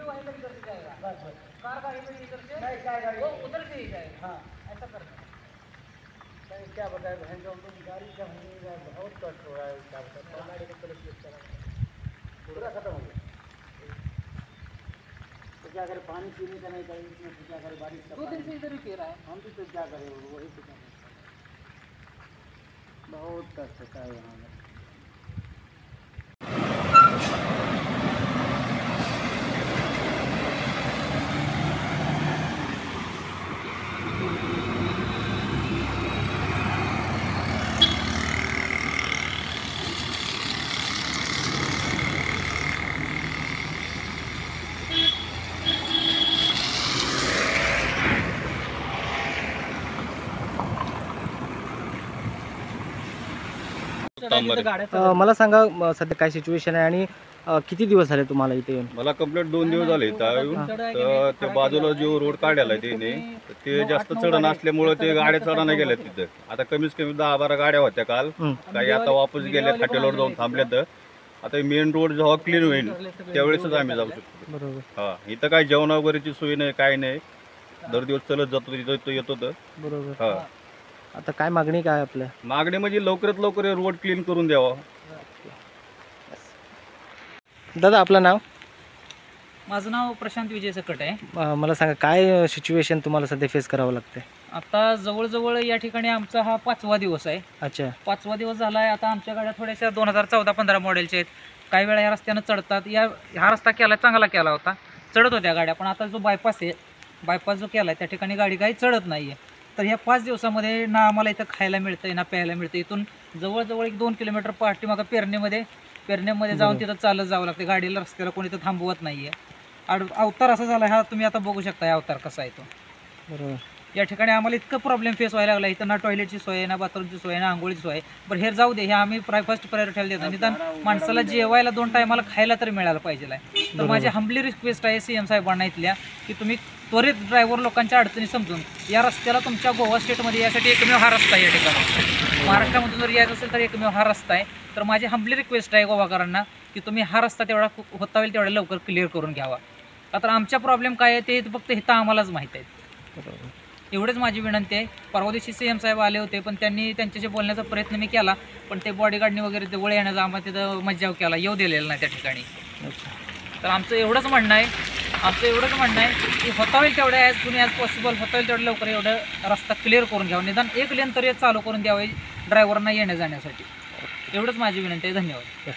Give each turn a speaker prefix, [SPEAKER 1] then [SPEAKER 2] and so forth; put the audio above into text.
[SPEAKER 1] वहीं तक इधर से जाएगा,
[SPEAKER 2] बस बस।
[SPEAKER 1] कार का इधर इधर से
[SPEAKER 2] नहीं, क्या गाड़ी
[SPEAKER 1] वो उधर से ही जाएगा।
[SPEAKER 2] हाँ
[SPEAKER 1] ऐसा करना।
[SPEAKER 2] नहीं, क्या बताए बहन जो हम लोग गाड़ी का बहुत कष्ट हो रहा है। क्या बताए गाड़ी को पहले चेक करा पूरा खत्म हो गया। तो क्या करें, पानी पीने का नहीं करें इसमें, तो क्या करें, बारिश का
[SPEAKER 1] 2 दिन से इधर ही पी रहा है।
[SPEAKER 2] हम भी तो क्या करें, वही तो करें। बहुत कष्ट होता है यहाँ में।
[SPEAKER 3] मला सांगा सध्या काय सिच्युएशन आहे आणि किती दिवस झाले तुम्हाला इथे येऊन?
[SPEAKER 4] मला कंप्लीट 2 दिवस झाले इथं येऊन. तर त्या बाजूला जो रोड काढलेला आहे त्याने, ते जास्त चढण असल्यामुळे ते गाड्या चढायला गेल्या तिथं. आता कमीत कमी 10-12 गाड्या होत्या काल, काही आता वापस गेल्या, फाट्यावर जाऊन थांबल्या. तर आता मेन रोड जेव्हा क्लीन होईल त्यावेळेसच आम्ही जाऊ शकतो.
[SPEAKER 3] बरोबर.
[SPEAKER 4] हा, इथं काय जेवण वगैरेची सोय नाही, काय नाही. दर दिवस चलत जातो, तिथं येतो. तर
[SPEAKER 3] बरोबर.
[SPEAKER 4] हा,
[SPEAKER 3] आता काय मागणी काय आपल्या?
[SPEAKER 4] मागणी म्हणजे लवकरात लवकर रोड क्लीन करून द्यावा.
[SPEAKER 3] दादा आपलं नाव?
[SPEAKER 1] माझं नाव प्रशांत विजय सकट आहे.
[SPEAKER 3] मला सांगा काय सिच्युएशन तुम्हाला सध्या फेस करावं लागते?
[SPEAKER 1] आता जवळजवळ या ठिकाणी आमचा हा 5वा दिवस आहे.
[SPEAKER 3] अच्छा.
[SPEAKER 1] 5वा दिवस झाला आहे. आता आमच्या गाड्या थोड्याशा 2014-15 मॉडेलच्या आहेत. काही वेळा या रस्त्यानं चढतात. हा रस्ता चांगला केला होता, चढत होत्या गाड्या. पण आता जो बायपास आहे, बायपास जो केला आहे त्या ठिकाणी गाडी काही चढत नाही आहे. तर ह्या 5 दिवसामध्ये ना आम्हाला इथं खायला मिळतं ना प्यायला मिळतं. इथून जवळजवळ 1-2 किलोमीटर पाठीमागं पेरण्यामध्ये जाऊन तिथं चालत जावं लागते. गाडीला रस्त्याला कोणी तर थांबवत नाही आहे. अवतार असा झाला हा, तुम्ही आता बघू शकता हा अवतार कसा आहे तो.
[SPEAKER 3] बरोबर.
[SPEAKER 1] या ठिकाणी आम्हाला इतकं प्रॉब्लेम फेस व्हायला लागला. इथं ना टॉयलेटची सोय आहे, ना बाथरूमची सोय आहे, ना आंघोळीची सोय आहे. बरं हे जाऊ दे, हे आम्ही फर्स्ट प्रायोरिटीला देतो. निदान माणसाला जेवायला 2 टायमाला खायला तरी मिळायला पाहिजे आहे. तर माझी हंबली रिक्वेस्ट आहे CM साहेबांना इथल्या, की तुम्ही त्वरित ड्रायव्हर लोकांच्या अडचणी समजून या रस्त्याला, तुमच्या गोवा स्टेटमध्ये यासाठी एकमेव हा रस्ता आहे. या ठिकाणी महाराष्ट्रामधून जर यायचं असेल तर एकमेव हा रस्ता आहे. तर माझी हंबली रिक्वेस्ट आहे गोवाकरांना, की तुम्ही हा रस्ता तेवढा होता होईल तेवढा लवकर क्लिअर करून घ्यावा. आता आमच्या प्रॉब्लेम काय आहे ते फक्त इथं आम्हालाच माहीत आहे.
[SPEAKER 3] बरोबर.
[SPEAKER 1] एवढंच माझी विनंती आहे. परवा दिवशी CM साहेब आले होते, पण त्यांनी त्यांच्याशी बोलण्याचा प्रयत्न मी केला, पण ते बॉडीगार्डनी वगैरे जवळ येण्याचा आम्हाला तिथं मज्जाव केला, येऊ दिलेला नाही त्या ठिकाणी. तर आमचं एवढंच म्हणणं आहे की होता होईल तेवढ्या ॲज पॉसिबल होता होईल तेवढं लवकर एवढं रस्ता क्लिअर करून घ्यावा. निदान एक लेन तरी चालू करून द्यावे ड्रायव्हरना येण्या जाण्यासाठी. एवढंच माझी विनंती आहे. धन्यवाद.